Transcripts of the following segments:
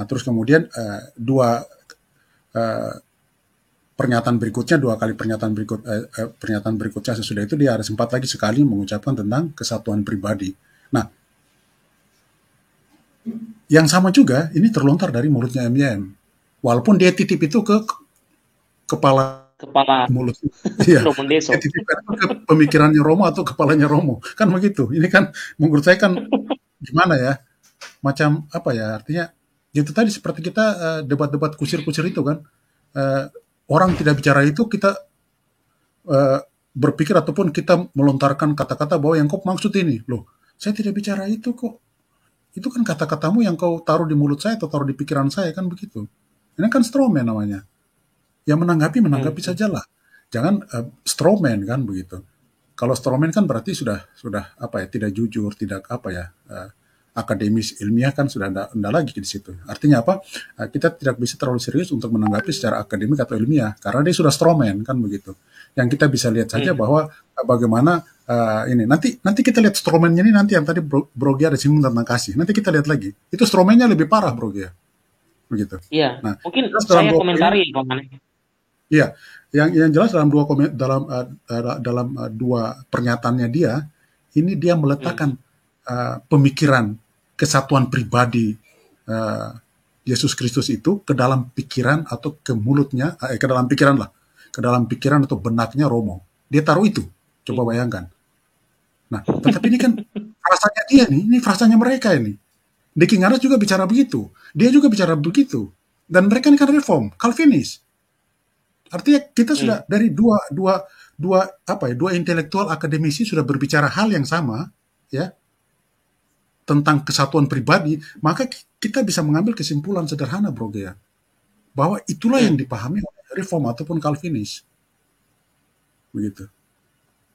Nah, terus kemudian dua eh, pernyataan berikutnya, dua kali pernyataan berikutnya sesudah itu dia ada sempat lagi sekali mengucapkan tentang kesatuan pribadi. Nah, yang sama juga ini terlontar dari mulutnya MYM. Walaupun dia titip itu ke kepala Kepala mulut, iya, Romun dia Deso. titipkan itu ke pemikirannya Romo atau kepalanya Romo, kan begitu. Ini kan menurut saya kan gimana ya, macam apa ya, artinya itu tadi seperti kita debat-debat kusir-kusir itu kan. Eh, Orang tidak bicara itu kita eh, berpikir ataupun kita melontarkan kata-kata bahwa yang kau maksud ini loh, saya tidak bicara itu kok, itu kan kata-katamu yang kau taruh di mulut saya atau taruh di pikiran saya, kan begitu. Ini kan strawman namanya. Yang menanggapi Hmm. sajalah, jangan strawman kan begitu. Kalau strawman kan berarti sudah apa ya, tidak jujur, tidak apa ya, akademis ilmiah, kan sudah enggak lagi di situ. Artinya apa? Kita tidak bisa terlalu serius untuk menanggapi secara akademik atau ilmiah karena dia sudah strawman kan begitu. Yang kita bisa lihat saja Hmm. bahwa bagaimana ini nanti kita lihat strawman-nya ini, nanti yang tadi Bro Gia ada singgung tentang kasih. Nanti kita lihat lagi. Itu strawman-nya lebih parah Bro Gia begitu. Iya, Nah, mungkin jelas dalam saya dua poin. komentari, Paman. Iya, yang jelas dalam dua komen, dalam dua pernyataannya dia, ini dia Hmm. meletakkan pemikiran kesatuan pribadi eh, Yesus Kristus itu ke dalam pikiran atau ke mulutnya, ke dalam pikiran lah, ke dalam pikiran atau benaknya Romo. Dia taruh itu, coba Hmm. bayangkan. Nah, tetapi ini kan frasanya dia nih, ini frasanya mereka ini. Deki Ngaras juga bicara begitu, dia juga bicara begitu, dan mereka ini kan reform, Calvinis. Artinya kita sudah Hmm. dari dua dua dua apa ya, dua intelektual akademisi sudah berbicara hal yang sama ya, tentang kesatuan pribadi, maka kita bisa mengambil kesimpulan sederhana Bro Gea, bahwa itulah yang Hmm. dipahami oleh Reform ataupun Calvinis begitu.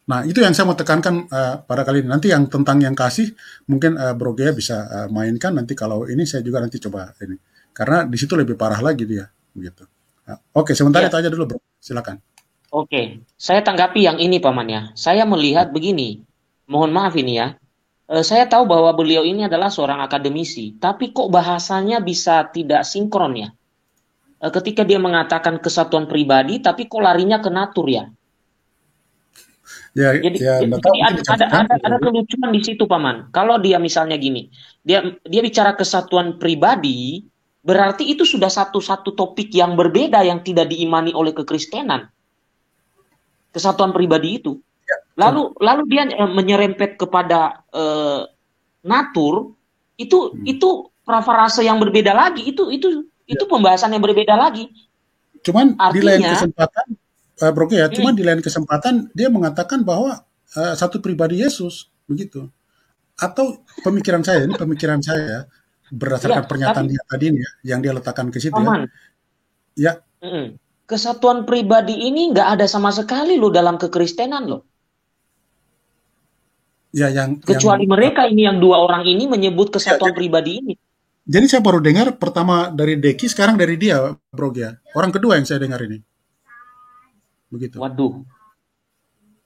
Nah, itu yang saya mau tekankan pada kali ini. Nanti yang tentang yang kasih mungkin Bro Gea bisa mainkan nanti, kalau ini saya juga nanti coba ini. Karena di situ lebih parah lagi dia begitu. Nah, oke, sebentar itu Ya, aja dulu Bro. Silakan. oke. Saya tanggapi yang ini, Paman ya. Saya melihat begini. Mohon maaf ini ya. Saya tahu bahwa beliau ini adalah seorang akademisi, tapi kok bahasanya bisa tidak sinkron ya? Ketika dia mengatakan kesatuan pribadi, tapi kok larinya ke natur ya? Ya, Jadi, ya, jadi enggak tahu jadi mungkin ada dicampur-campur ada kali. kelucuan di situ, Paman. Kalau dia misalnya gini, dia bicara kesatuan pribadi, berarti itu sudah satu topik yang berbeda yang tidak diimani oleh kekristenan. Kesatuan pribadi itu. Ya, betul. Lalu dia menyerempet kepada natur, Hmm. itu parafrase yang berbeda lagi. Itu Ya. pembahasan yang berbeda lagi. Cuman di lain Artinya, kesempatan, Bro ya, cuman hmm, di lain kesempatan dia mengatakan bahwa satu pribadi Yesus begitu. Atau pemikiran saya berdasarkan ya, pernyataan tapi dia tadi nih ya, yang dia letakkan ke situ ya. paman, Ya, kesatuan pribadi ini nggak ada sama sekali loh dalam kekristenan loh. ya yang Kecuali mereka apa? ini yang dua orang ini menyebut Ya, kesatuan pribadi ini. jadi saya baru dengar pertama dari Deki, sekarang dari dia, Bro ya. Orang kedua yang saya dengar ini, begitu. Waduh,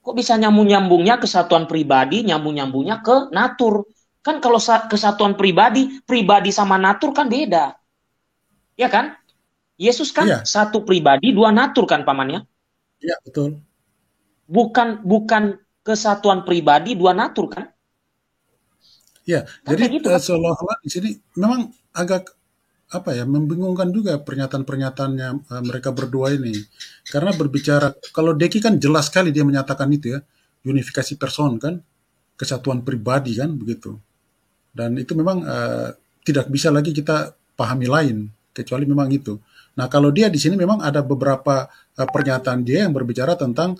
kok bisa nyambung-nyambungnya kesatuan pribadi, nyambung-nyambungnya ke natur. Kan kalau kesatuan pribadi, pribadi sama natur kan beda. Ya kan? Yesus kan Iya, satu pribadi, dua natur kan pamannya? iya betul. Bukan bukan kesatuan pribadi, dua natur kan? Ya, Kan jadi kayak gitu kan? seolah-olah di sini memang agak apa ya, membingungkan juga pernyataan-pernyataannya mereka berdua ini. Karena berbicara, kalau Deki kan jelas sekali dia menyatakan itu ya, unifikasi person kan, kesatuan pribadi kan begitu. Dan itu memang tidak bisa lagi kita pahami lain kecuali memang itu. Nah, kalau dia di sini memang ada beberapa pernyataan dia yang berbicara tentang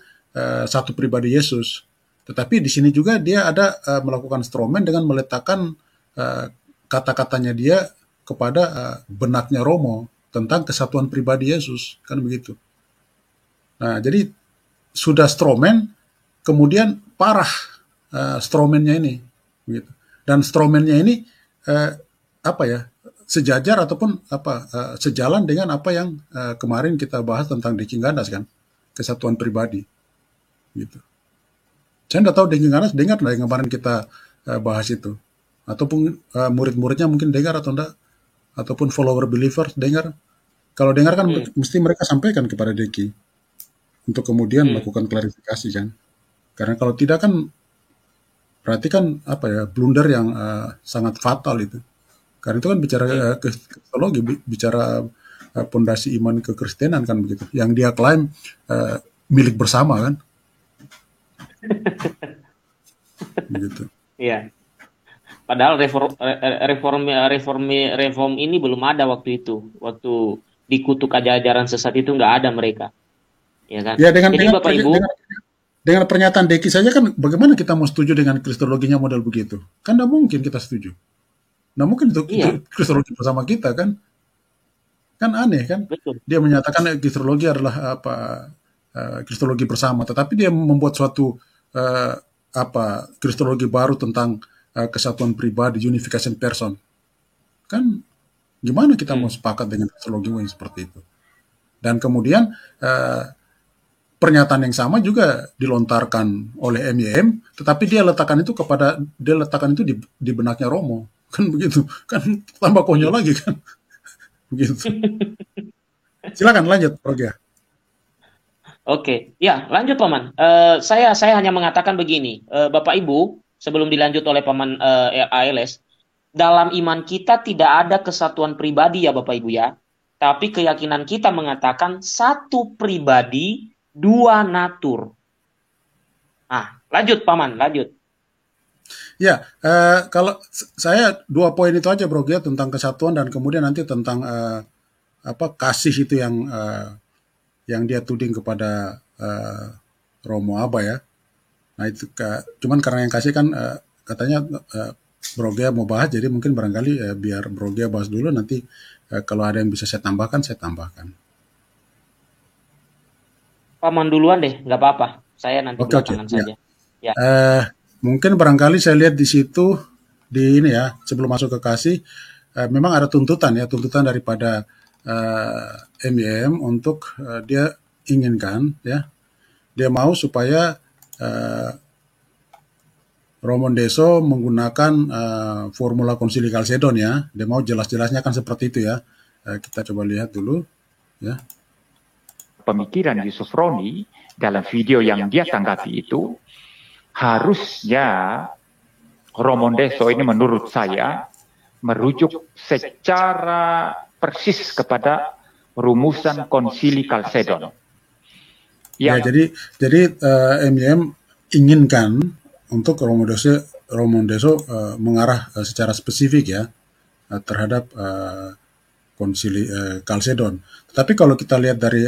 satu pribadi Yesus. Tetapi di sini juga dia ada melakukan strawman dengan meletakkan uh, kata-katanya dia kepada benaknya Romo tentang kesatuan pribadi Yesus, kan begitu. Nah, jadi sudah strawman, kemudian parah strawman-nya ini, begitu. Dan strawman-nya ini uh, apa ya, sejajar ataupun apa sejalan dengan apa yang kemarin kita bahas tentang Diki Gandas kan, kesatuan pribadi, gitu. Saya nggak tahu Diki Gandas dengar nggak yang kemarin kita bahas itu, ataupun murid-muridnya mungkin dengar atau enggak. ataupun follower believers dengar. Kalau dengar kan Hmm. mesti mereka sampaikan kepada Deki untuk kemudian Hmm. melakukan klarifikasi kan. Karena kalau tidak kan berarti kan apa ya, blunder yang sangat fatal itu. Karena itu kan bicara Hmm. kristologi, bicara pondasi iman kekristenan kan begitu. Yang dia klaim milik bersama kan, begitu. Iya. Padahal reform ini belum ada waktu itu. Waktu dikutuk ajaran sesat itu nggak ada mereka, ya kan? Ya dengan Jadi Bapak Ibu, dengan pernyataan Deki saja kan, bagaimana kita mau setuju dengan kristologinya model begitu? Kan tidak mungkin kita setuju. Nah mungkin itu iya, kristologi bersama kita kan, kan aneh kan? betul. Dia menyatakan kristologi adalah apa, kristologi bersama, tetapi dia membuat suatu eh, apa, kristologi baru tentang kesatuan pribadi, unification person. Kan gimana kita mau Hmm. sepakat dengan kristologi yang seperti itu? Dan kemudian eh, pernyataan yang sama juga dilontarkan oleh MYM, tetapi dia letakkan itu di benaknya Romo, kan begitu, kan tambah konyol Iya. lagi kan, begitu. Silakan lanjut, Rogia. Oke, ya lanjut Paman. Saya hanya mengatakan begini, Bapak Ibu, sebelum dilanjut oleh Paman ALS, dalam iman kita tidak ada kesatuan pribadi ya Bapak Ibu ya, tapi keyakinan kita mengatakan satu pribadi, dua natur. Ah, lanjut Paman, lanjut. Ya, kalau saya dua poin itu aja, Bro, ya, tentang kesatuan dan kemudian nanti tentang apa, kasih itu yang dia tuding kepada Romo Aba ya. Nah itu cuman karena yang kasih kan katanya Bro Gea mau bahas, jadi mungkin barangkali biar Bro Gea bahas dulu, nanti kalau ada yang bisa saya tambahkan, saya tambahkan. Paman duluan deh, nggak apa-apa. Saya nanti Oke, oke, belakangan ya. saja. Ya, Eh, Mungkin barangkali saya lihat di situ, di ini ya, sebelum masuk ke kasih, memang ada tuntutan ya, tuntutan daripada MYM untuk dia inginkan ya, dia mau supaya eh, Romo Deso menggunakan formula konsili Kalsedon ya, dia mau jelas-jelasnya kan seperti itu ya. Kita coba lihat dulu ya. Pemikiran Yusuf Roni dalam video yang dia tanggapi itu, harusnya Romondeso ini menurut saya merujuk secara persis kepada rumusan konsili Kalsedon. Ya, jadi MYM inginkan untuk Romondeso mengarah secara spesifik ya terhadap konsili Kalsedon. Tetapi kalau kita lihat dari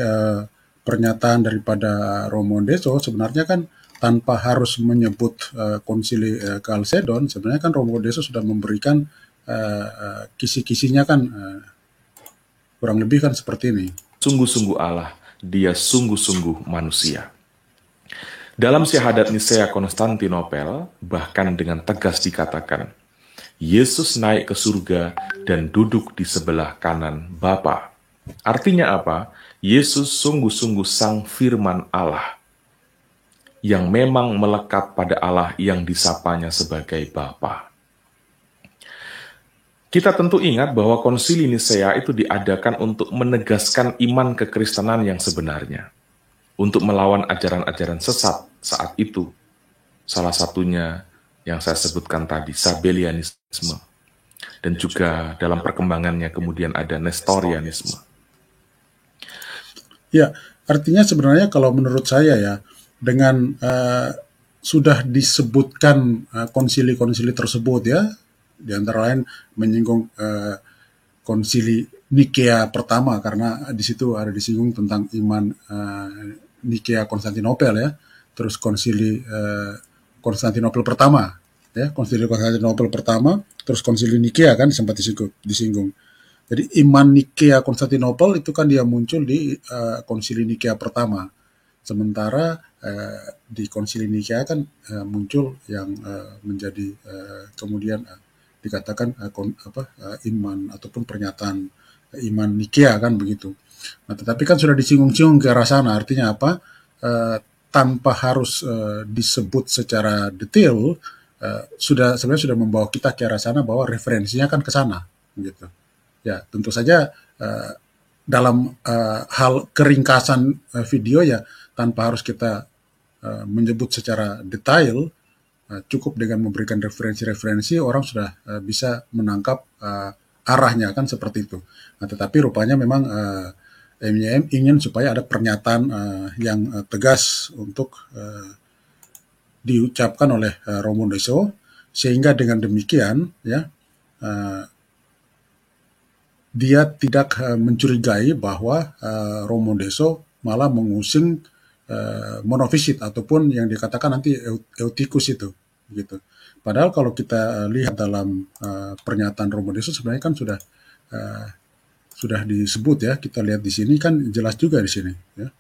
pernyataan daripada Romondeso, sebenarnya kan tanpa harus menyebut konsili Kalsedon, sebenarnya kan Romondeso sudah memberikan kisi-kisinya kan kurang lebih kan seperti ini. Sungguh-sungguh Allah, dia sungguh-sungguh manusia. Dalam syahadat Nisea Konstantinopel, bahkan dengan tegas dikatakan, Yesus naik ke surga dan duduk di sebelah kanan Bapa. Artinya apa? Yesus sungguh-sungguh sang firman Allah, yang memang melekat pada Allah yang disapanya sebagai Bapa. Kita tentu ingat bahwa konsili Nisea itu diadakan untuk menegaskan iman kekristenan yang sebenarnya, untuk melawan ajaran-ajaran sesat saat itu. Salah satunya yang saya sebutkan tadi, Sabellianisme. Dan juga dalam perkembangannya kemudian ada Nestorianisme. Ya, artinya sebenarnya kalau menurut saya ya, dengan sudah disebutkan konsili-konsili tersebut ya, di antara lain menyinggung konsili Nikea pertama, karena di situ ada disinggung tentang iman Nikea Konstantinopel ya, terus konsili Konstantinopel pertama ya, konsili Konstantinopel pertama, terus konsili Nikea kan sempat disinggung. Jadi iman Nikea Konstantinopel itu kan dia muncul di konsili Nikea pertama, sementara di konsili Nikea kan muncul yang menjadi kemudian dikatakan iman ataupun pernyataan iman Nikea kan begitu. Nah, tetapi kan sudah disinggung-singgung ke arah sana, artinya apa? Tanpa harus disebut secara detail, sebenarnya sudah membawa kita ke arah sana bahwa referensinya kan ke sana, gitu. Ya, tentu saja dalam hal keringkasan video ya, tanpa harus kita menyebut secara detail, cukup dengan memberikan referensi-referensi, orang sudah bisa menangkap arahnya, kan seperti itu. Nah, tetapi rupanya memang MYM ingin supaya ada pernyataan yang tegas untuk diucapkan oleh Romo Deso, sehingga dengan demikian ya dia tidak mencurigai bahwa Romo Deso malah mengusung monofisit ataupun yang dikatakan nanti eutikus itu, gitu. Padahal kalau kita lihat dalam pernyataan Romo Deso sebenarnya kan sudah disebut ya. Kita lihat di sini kan jelas juga di sini ya.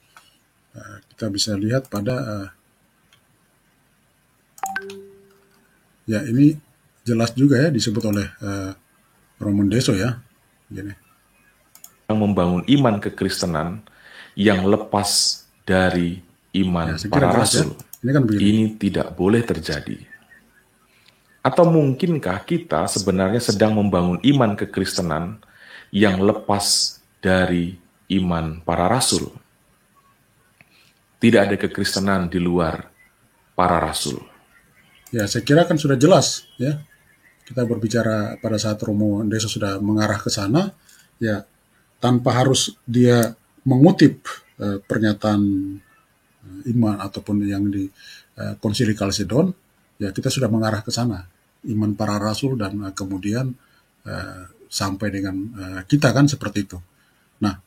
Kita bisa lihat pada ya, ini jelas juga ya disebut oleh Romo Deso ya. Gini. Yang membangun iman kekristenan yang lepas dari iman Ya, para jelas ya. rasul. Ini kan begini. Ini tidak boleh terjadi. Atau mungkinkah kita sebenarnya sedang membangun iman kekristenan yang lepas dari iman para rasul? Tidak ada kekristenan di luar para rasul. Ya, saya kira kan sudah jelas ya. Kita berbicara pada saat Romo Deso sudah mengarah ke sana, ya tanpa harus dia mengutip pernyataan iman ataupun yang di Konsili Kalsedon, ya kita sudah mengarah ke sana, iman para rasul dan kemudian sampai dengan kita kan seperti itu. Nah,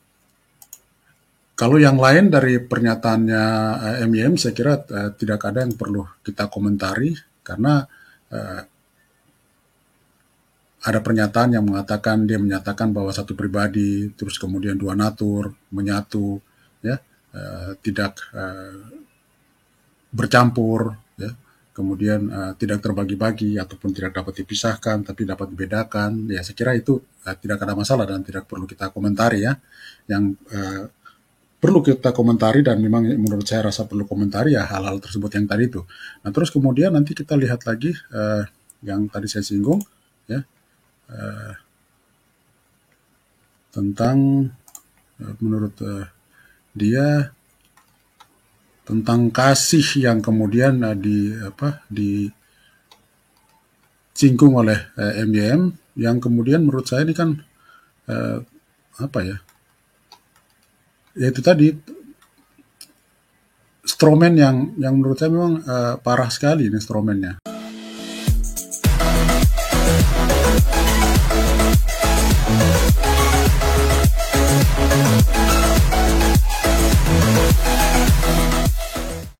kalau yang lain dari pernyataannya MYM, saya kira tidak ada yang perlu kita komentari, karena ada pernyataan yang mengatakan, dia menyatakan bahwa satu pribadi, terus kemudian dua natur, menyatu, ya, tidak bercampur, ya, kemudian tidak terbagi-bagi ataupun tidak dapat dipisahkan, tapi dapat dibedakan. Ya, saya kira itu tidak ada masalah dan tidak perlu kita komentari ya. Yang perlu kita komentari dan memang menurut saya rasa perlu komentari ya hal-hal tersebut yang tadi itu. Nah, terus kemudian nanti kita lihat lagi yang tadi saya singgung ya, tentang menurut dia tentang kasih yang kemudian disinggung oleh MYM, yang kemudian menurut saya ini kan ya itu tadi stromen yang menurut saya memang parah sekali ini stromennya.